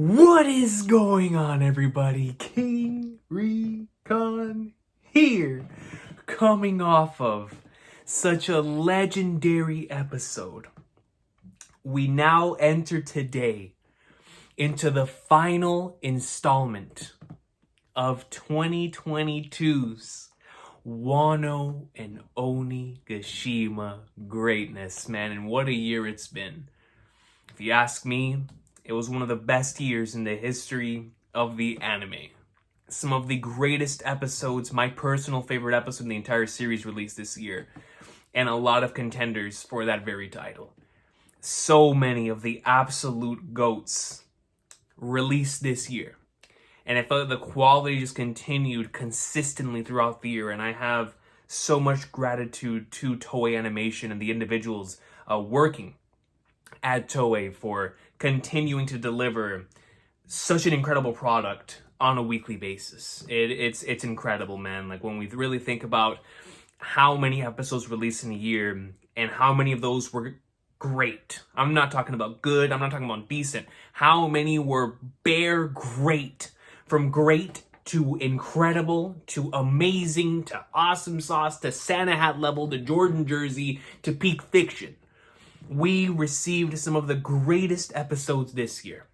What is going on, everybody? King Recon here, coming off of such a legendary episode. We now enter today into the final installment of 2022's Wano and Onigashima greatness, man. And what a year it's been. If you ask me, it was one of the best years in the history of the anime. Some of the greatest episodes, my personal favorite episode in the entire series released this year, and a lot of contenders for that very title. So many of the absolute GOATs released this year. And I felt the quality just continued consistently throughout the year, and I have so much gratitude to Toei Animation and the individuals working at Toei for continuing to deliver such an incredible product on a weekly basis. It's incredible, man. Like, when we really think about how many episodes released in a year and how many of those were great. I'm not talking about good, I'm not talking about decent. How many were bare great? From great to incredible, to amazing, to awesome sauce, to Santa hat level, to Jordan jersey, to peak fiction. We received some of the greatest episodes this year.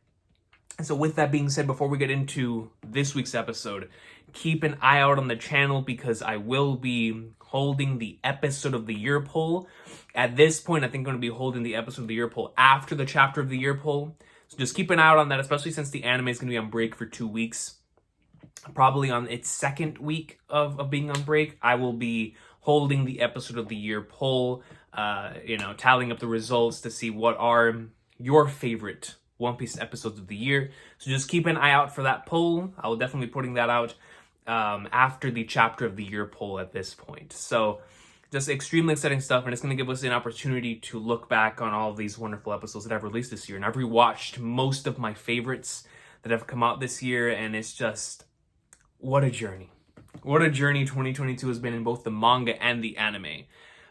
And so with that being said, before we get into this week's episode, keep an eye out on the channel because I will be holding the episode of the year poll. At this point, I think I'm going to be holding the episode of the year poll after the chapter of the year poll. So just keep an eye out on that, especially since the anime is going to be on break for 2 weeks. Probably on its second week of being on break, I will be holding the episode of the year poll, tallying up the results to see what are your favorite One Piece episodes of the year. So just keep an eye out for that poll. I will definitely be putting that out after the chapter of the year poll at this point. So just extremely exciting stuff, and it's going to give us an opportunity to look back on all of these wonderful episodes that I've released this year. And I've rewatched most of my favorites that have come out this year, and it's just, what a journey. What a journey 2022 has been in both the manga and the anime.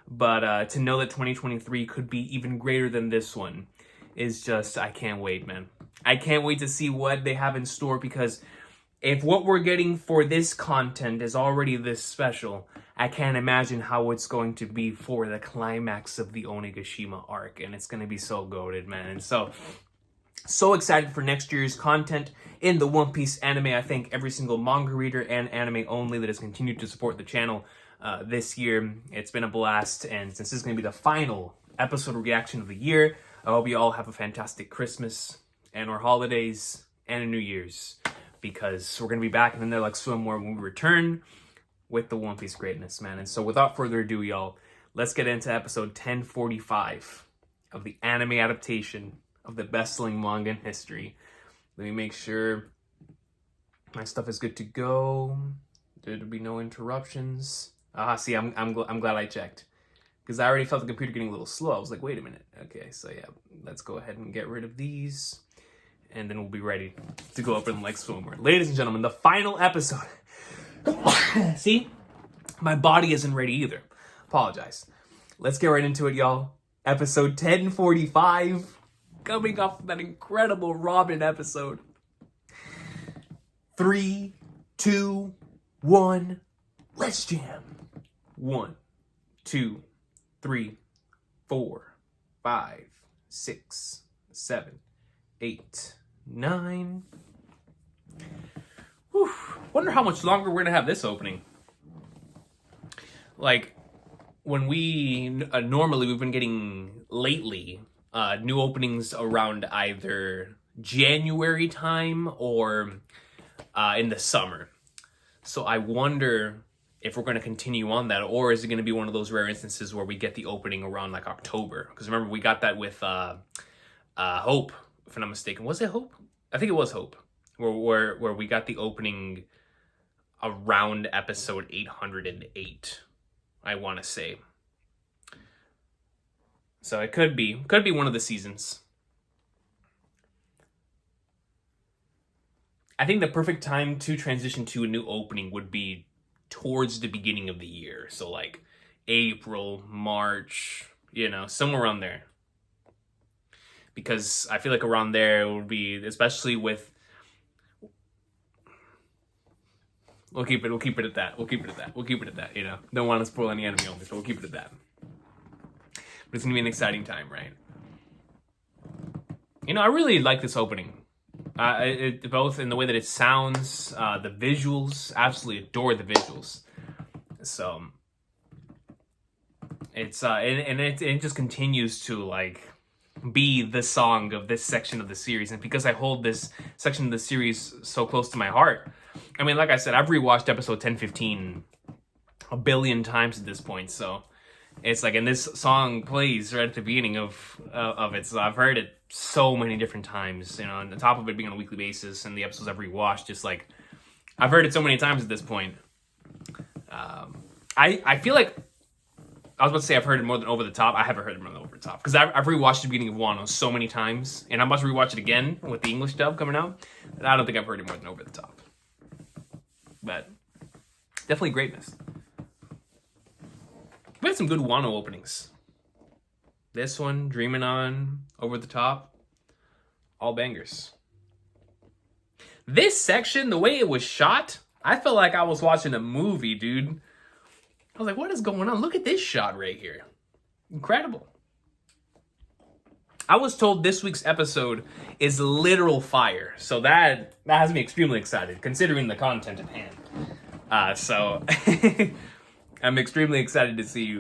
But to know that 2023 could be even greater than this one is just, I can't wait, man. I can't wait to see what they have in store, because if what we're getting for this content is already this special, I can't imagine how it's going to be for the climax of the Onigashima arc. And it's going to be so goated, man. And so excited for next year's content in the One Piece anime. I thank every single manga reader and anime only that has continued to support the channel this year. It's been a blast, and since this is going to be the final episode reaction of the year, I hope you all have a fantastic Christmas and or holidays and a New Year's, because we're going to be back in there like swimwear when we return with the One Piece greatness, man. And so without further ado, y'all, let's get into episode 1045 of the anime adaptation of the best-selling manga in history. Let me make sure my stuff is good to go. There'll be no interruptions. See, I'm glad I checked, because I already felt the computer getting a little slow. I was like, wait a minute. Okay, so yeah, let's go ahead and get rid of these, and then we'll be ready to go up in like swimwear. Ladies and gentlemen, the final episode. See, my body isn't ready either. Apologize. Let's get right into it, y'all. Episode 1045. Coming off of that incredible Robin episode. 3, 2, 1, let's jam. 1, 2, 3, 4, 5, 6, 7, 8, 9. Whew. Wonder how much longer we're gonna have this opening. Like, when we normally we've been getting lately new openings around either January time or in the summer. So I wonder if we're going to continue on that, or is it going to be one of those rare instances where we get the opening around like October? Because remember, we got that with Hope, if I'm not mistaken. Was it Hope? I think it was Hope, where we got the opening around episode 808, I want to say. So it could be one of the seasons. I think the perfect time to transition to a new opening would be towards the beginning of the year. So like April, March, somewhere around there. because I feel like around there it would be, especially with. We'll keep it at that. You know, don't want to spoil any enemy moments, but we'll keep it at that. But it's gonna be an exciting time, right? You know, I really like this opening. Both in the way that it sounds, the visuals. Absolutely adore the visuals. So it's it just continues to like be the song of this section of the series, and because I hold this section of the series so close to my heart, I mean, like I said, I've rewatched episode 1015 a billion times at this point, so it's like, and this song plays right at the beginning of it, so I've heard it so many different times, you know, on the top of it being on a weekly basis, and the episodes I've rewatched, just like, I've heard it so many times at this point. I feel like, I was about to say I've heard it more than Over the Top. I haven't heard it more than Over the Top, because I've rewatched the beginning of Wano so many times, and I'm about to rewatch it again with the English dub coming out, and I don't think I've heard it more than Over the Top. But definitely greatness. We had some good Wano openings. This one, Dreaming On, Over the Top, all bangers. This section, the way it was shot, I felt like I was watching a movie, dude. I was like, what is going on? Look at this shot right here. Incredible. I was told this week's episode is literal fire, so that has me extremely excited, considering the content at hand. So I'm extremely excited to see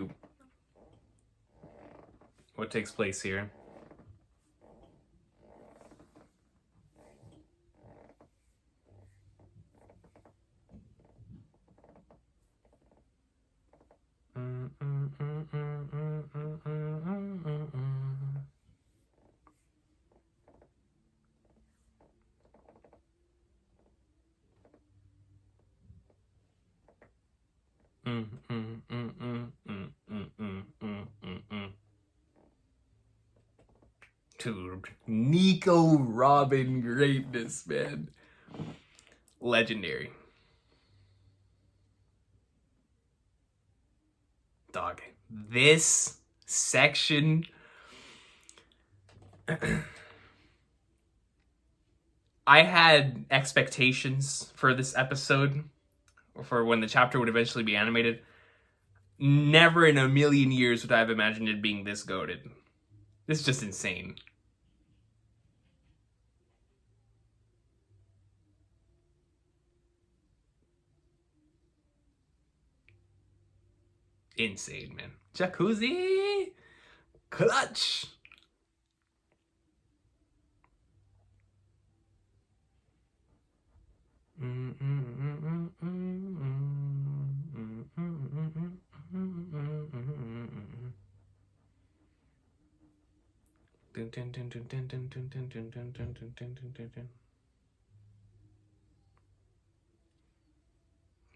what takes place here. Dude, Nico Robin greatness, man. Legendary. Dog, this section, I had expectations for this episode, for when the chapter would eventually be animated. Never in a million years would I have imagined it being this goated. This is just insane. Insane, man. Jacuzzi! Clutch!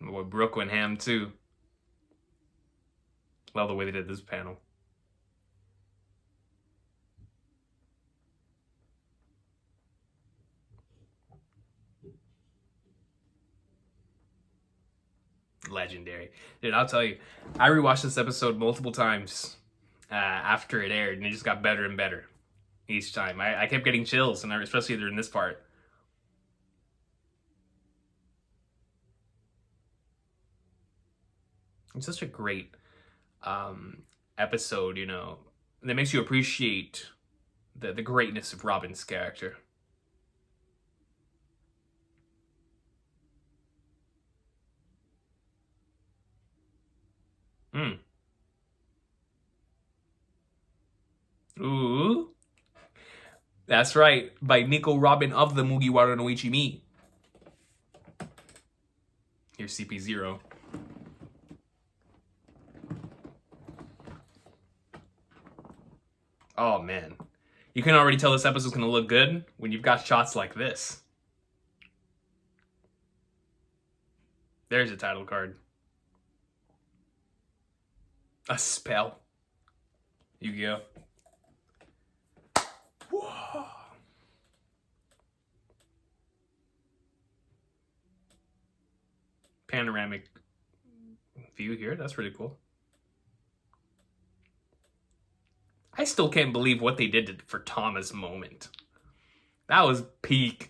My boy Brooke went ham too. Love the way they did this panel. Legendary. Dude, I'll tell you, I rewatched this episode multiple times after it aired, and it just got better and better each time. I kept getting chills, and especially during this part. It's such a great episode, you know, that makes you appreciate the greatness of Robin's character. Ooh. That's right, by Nico Robin of the Mugiwara no Ichimi. Here's CP0. Oh, man. You can already tell this episode's gonna look good when you've got shots like this. There's a title card. A spell. Yu-Gi-Oh! Whoa. Panoramic view here. That's pretty cool. I still can't believe what they did for Tama's moment. That was peak.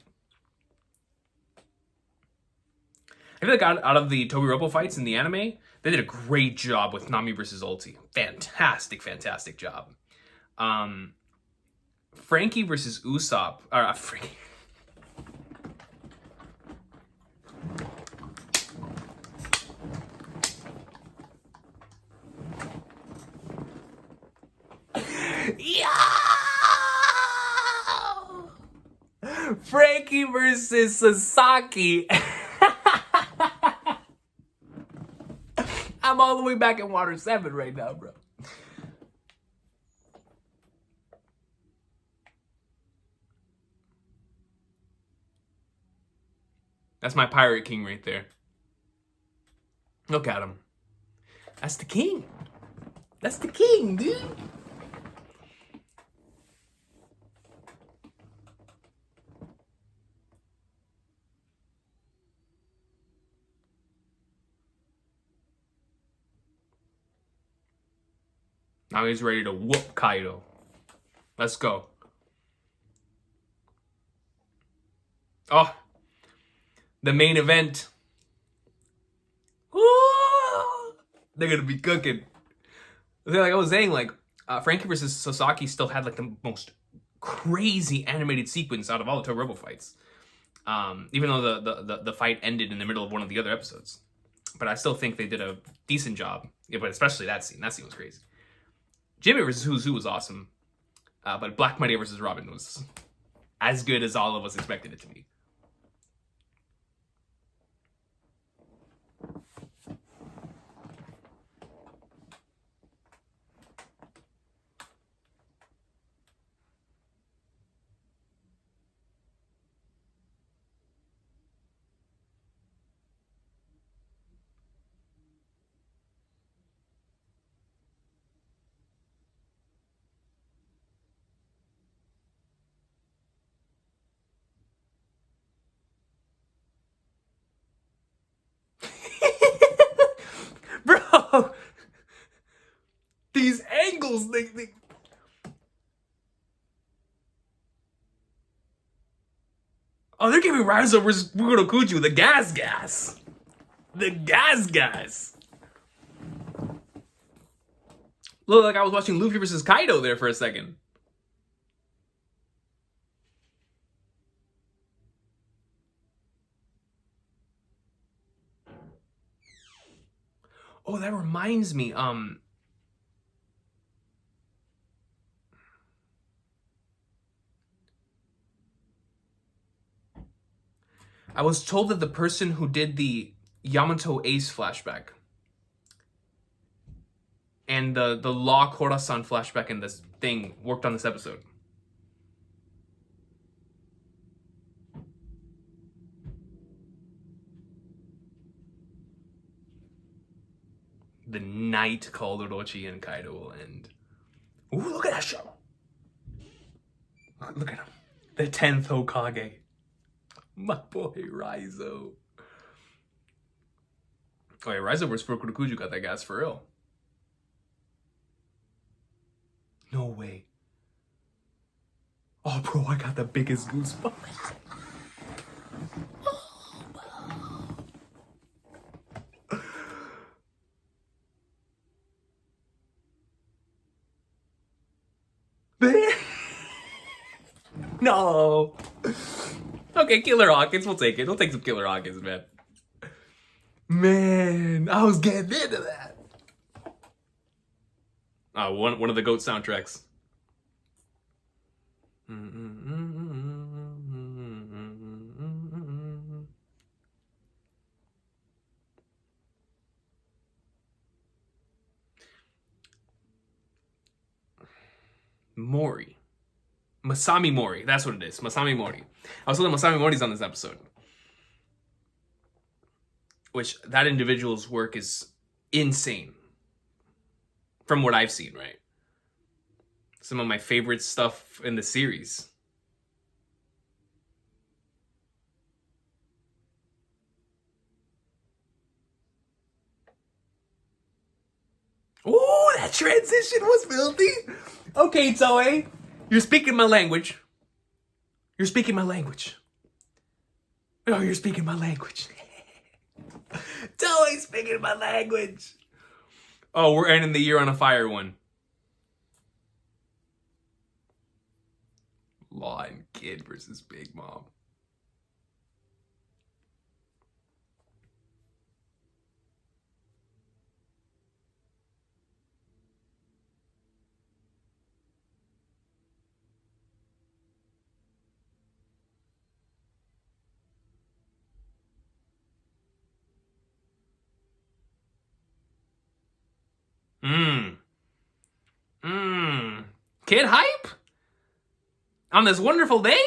I feel like out of the Tobi Roppo fights in the anime, they did a great job with Nami versus Ulti. Fantastic, fantastic job. Frankie versus Usopp. Frankie. Yo! Frankie versus Sasaki. I'm all the way back in Water 7 right now, bro. That's my Pirate King right there. Look at him. That's the king. That's the king, dude. Now he's ready to whoop Kaido. Let's go. Oh, the main event. Ooh, they're gonna be cooking. Like I was saying, like Frankie versus Sasaki still had like the most crazy animated sequence out of all the Tobi Roppo fights. Even though the fight ended in the middle of one of the other episodes, but I still think they did a decent job. Yeah, but especially that scene. That scene was crazy. Jimmy versus Who's Who was awesome, but Black Monday versus Robin was as good as all of us expected it to be. Bro, these angles, they... Oh, they're giving Raizo versus Kuju the gas. The gas. Look, like I was watching Luffy versus Kaido there for a second. Oh, that reminds me, I was told that the person who did the Yamato Ace flashback and the Law Corazon flashback in this thing worked on this episode. The night called Orochi and Kaido will end. Ooh, look at that show. Look at him. The 10th Hokage. My boy Raizo. Oh yeah, Raizo versus Fukurokuju got that gas for real. No way. Oh, bro, I got the biggest goosebumps. No. Okay, Killer Hawkins, we'll take it. We'll take some Killer Hawkins, man. Man, I was getting into that. One of the GOAT soundtracks. Mori. Masami Mori. That's what it is. Masami Mori. I was told that Masami Mori's on this episode. Which, that individual's work is insane. From what I've seen, right? Some of my favorite stuff in the series. Ooh, that That transition was filthy. Okay, Toei, you're speaking my language. You're speaking my language. Oh, you're speaking my language. Toei speaking my language. Oh, we're ending the year on a fire one. Lion Kid versus Big Mom. Kid hype? On this wonderful day?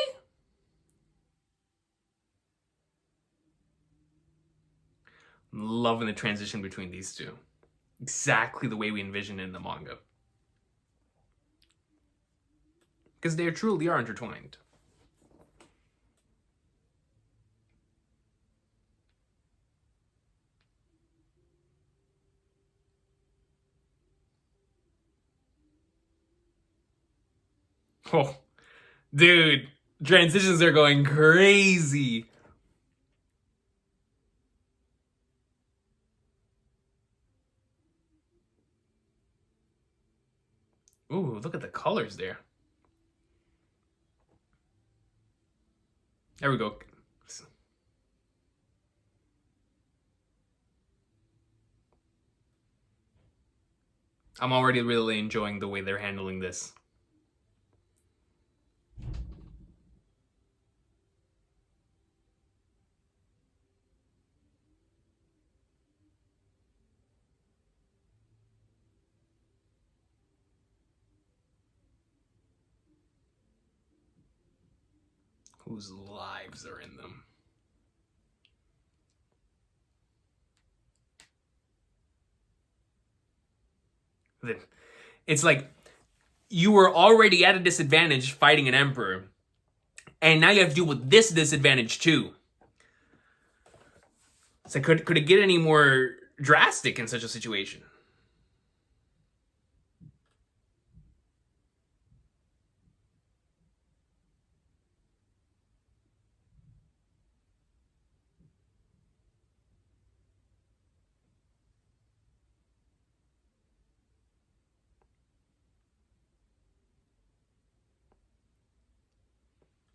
Loving the transition between these two. Exactly the way we envisioned it in the manga. Because they truly are intertwined. Oh, dude, transitions are going crazy. Ooh, look at the colors there. There we go. I'm already really enjoying the way they're handling this. Whose lives are in them? It's like you were already at a disadvantage fighting an emperor, and now you have to deal with this disadvantage too. So could it get any more drastic in such a situation?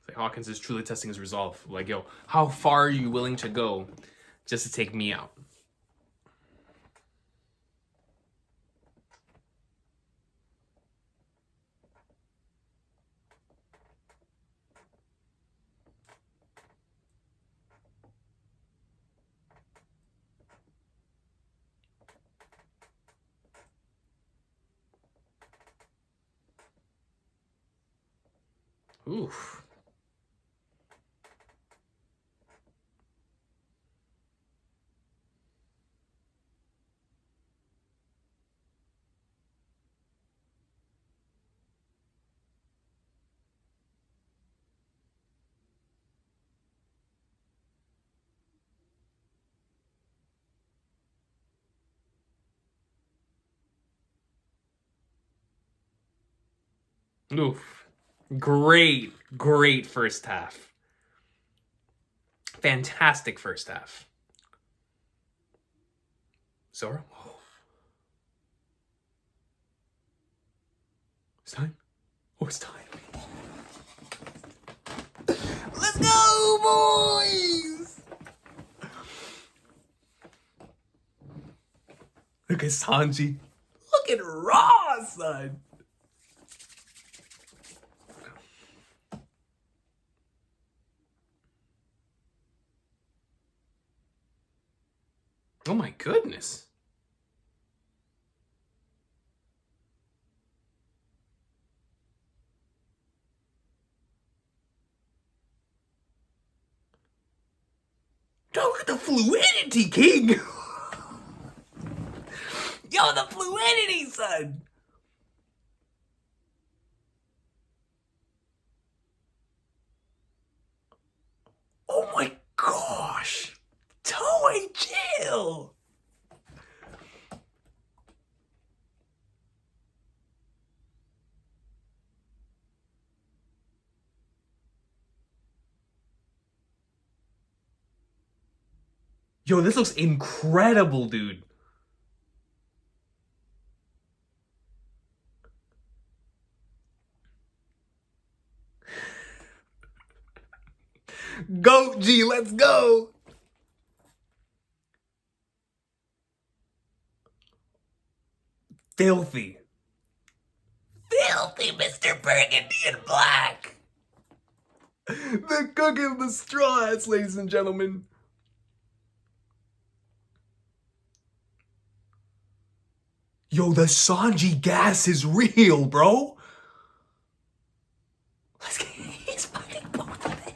Like Hawkins is truly testing his resolve. Like, yo, how far are you willing to go just to take me out? Oof. Oof. Great first half. Fantastic first half. Zoro? Oh. It's time? Oh, it's time. Let's go, boys! Look at Sanji. Look at Raw, son. Oh my goodness. Look at the fluidity, King. Yo, the fluidity, son. Oh my gosh. Toei, chill. Yo, this looks incredible, dude. Goat G, let's go. Filthy. Filthy Mr. Burgundy and Black. The cook in the straw hats, ladies and gentlemen. Yo, the Sanji gas is real, bro. Let's get he's fucking both of it.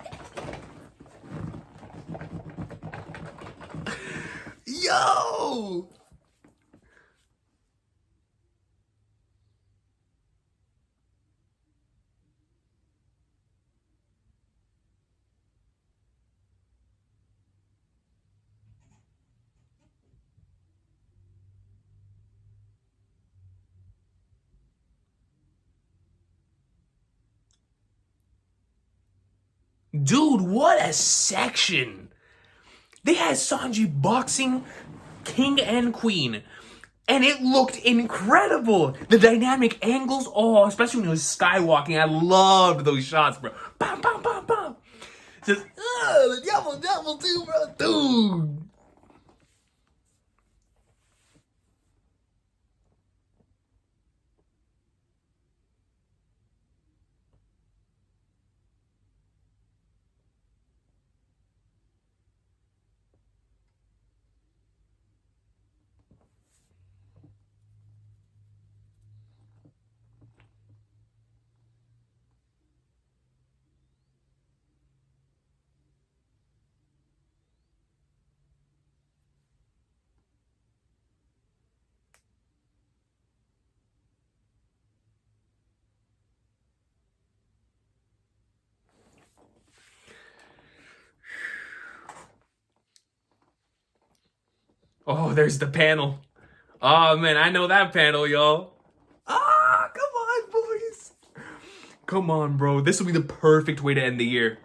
Yo! Dude, what a section! They had Sanji boxing king and queen, and it looked incredible. The dynamic angles, oh, especially when he was skywalking, I loved those shots, bro. Bam, bam, bam, bam. Just, the double too, bro, dude. Oh, there's the panel. Oh, man, I know that panel, y'all. Ah, come on, boys. Come on, bro. This will be the perfect way to end the year.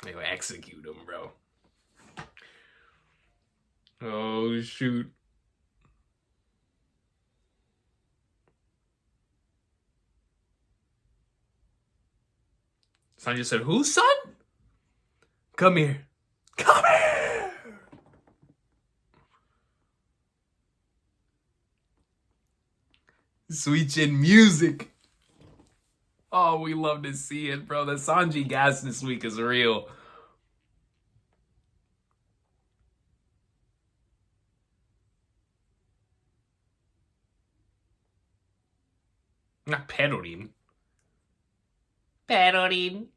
They will execute him, bro. Oh, shoot. Sanji said, whose son? Come here. Come here! Sweet chin music. Oh, we love to see it, bro. The Sanji gas this week is real. Not perorin. Perorin.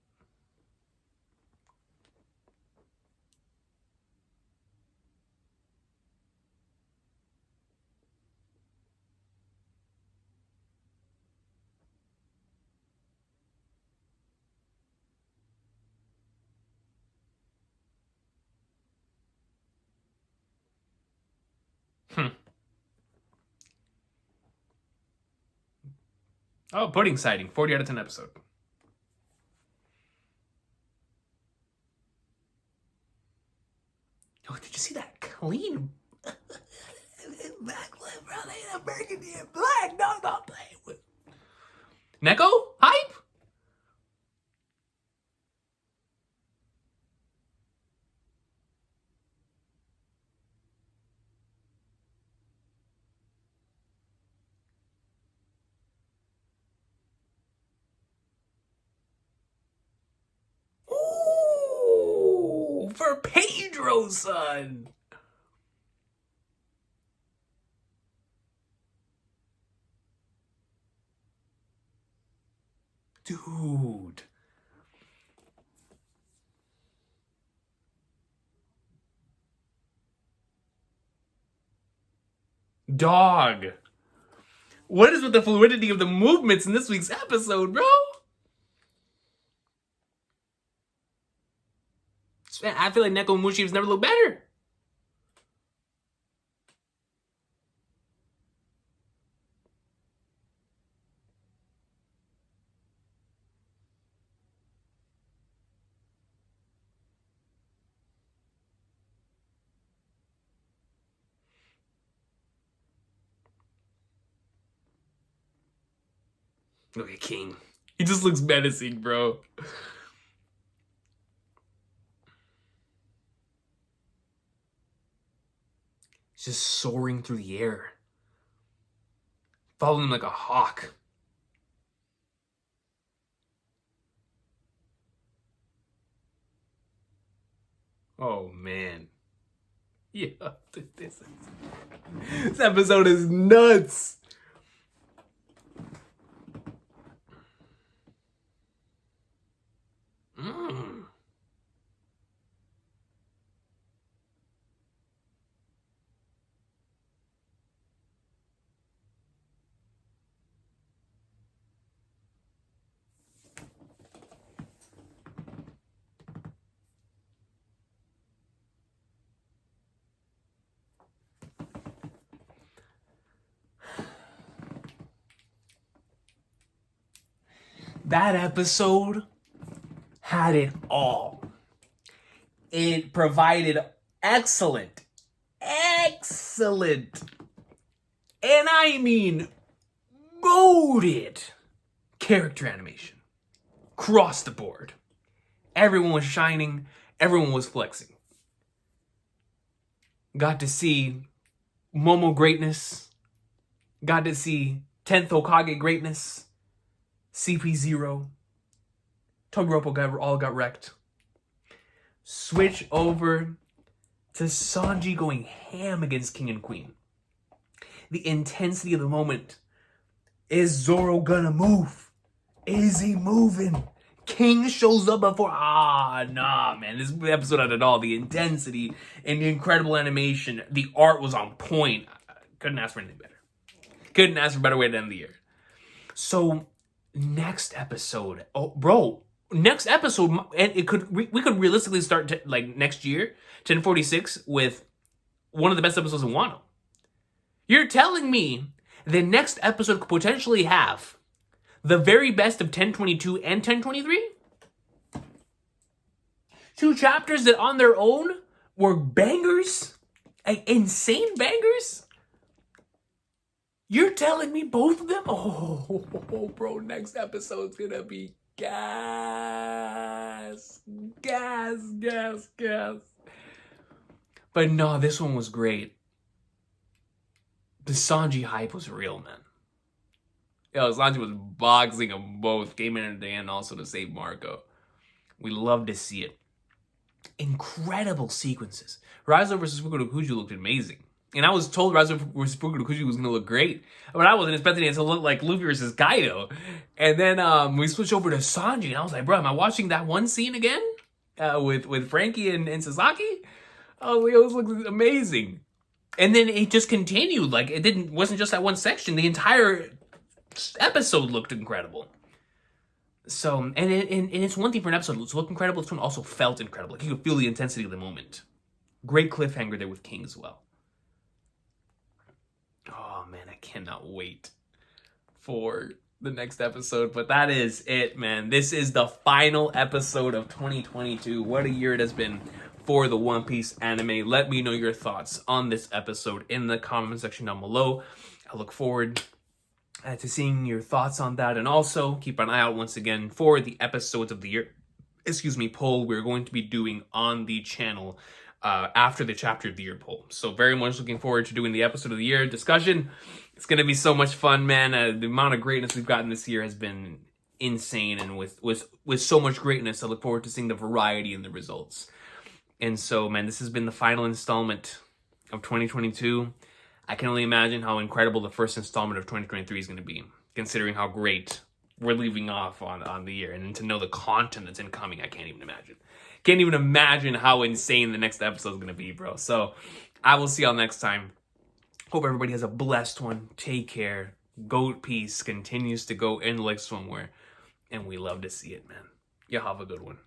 Oh, pudding sighting. 40 out of 10 episode. Oh, did you see that clean backflip, bro? They had burgundy and black. No, not playing with. Neko? Hype? You're Pedro's son. Dude. Dog. What is with the fluidity of the movements in this week's episode, bro? I feel like Neko Mushi has never looked better. Look at King. He just looks menacing, bro. He's just soaring through the air. Following him like a hawk. Oh, man. Yeah, this episode is nuts. That episode had it all. It provided excellent, and I mean goated character animation. Across the board. Everyone was shining, everyone was flexing. Got to see Momo greatness. Got to see 10th Hokage greatness. CP0. Tobi Roppo all got wrecked. Switch over to Sanji going ham against King and Queen. The intensity of the moment. Is Zoro gonna move? Is he moving? King shows up before... nah, man. This episode had it all. The intensity and the incredible animation. The art was on point. Couldn't ask for anything better. Couldn't ask for a better way to end the year. So... next episode, next episode, and we could realistically start next year, 1046, with one of the best episodes in Wano. You're telling me the next episode could potentially have the very best of 1022 and 1023? Two chapters that on their own were bangers, insane bangers. You're telling me both of them? Oh, bro, next episode's gonna be gas. But no, this one was great. The Sanji hype was real, man. Yo, Sanji was boxing them both. Came in at the end also to save Marco. We love to see it. Incredible sequences. Raizo versus Fukurokuju looked amazing. And I was told Raizo versus Fukurokuju was going to look great. But I wasn't expecting it to look like Luffy versus Kaido. And then we switched over to Sanji. And I was like, bro, am I watching that one scene again? With Frankie and Sasaki? Oh, it was looking amazing. And then it just continued. Like, wasn't just that one section. The entire episode looked incredible. So, and it's one thing for an episode to look incredible. This one also felt incredible. Like, you could feel the intensity of the moment. Great cliffhanger there with King as well. Oh, man, I cannot wait for the next episode. But that is it, man. This is the final episode of 2022. What a year it has been for the One Piece anime. Let me know your thoughts on this episode in the comment section down below. I look forward to seeing your thoughts on that. And also, keep an eye out once again for the episodes of the year, poll we're going to be doing on the channel after the chapter of the year poll. So very much looking forward to doing the episode of the year discussion. It's going to be so much fun, man. The amount of greatness we've gotten this year has been insane. And with so much greatness, I look forward to seeing the variety in the results. And so, man, this has been the final installment of 2022. I can only imagine how incredible the first installment of 2023 is going to be, considering how great we're leaving off on the year. And to know the content that's incoming, I can't even imagine. Can't even imagine how insane the next episode is going to be, bro. So I will see y'all next time. Hope everybody has a blessed one. Take care. Goat Peace continues to go in like swimwear. And we love to see it, man. Y'all have a good one.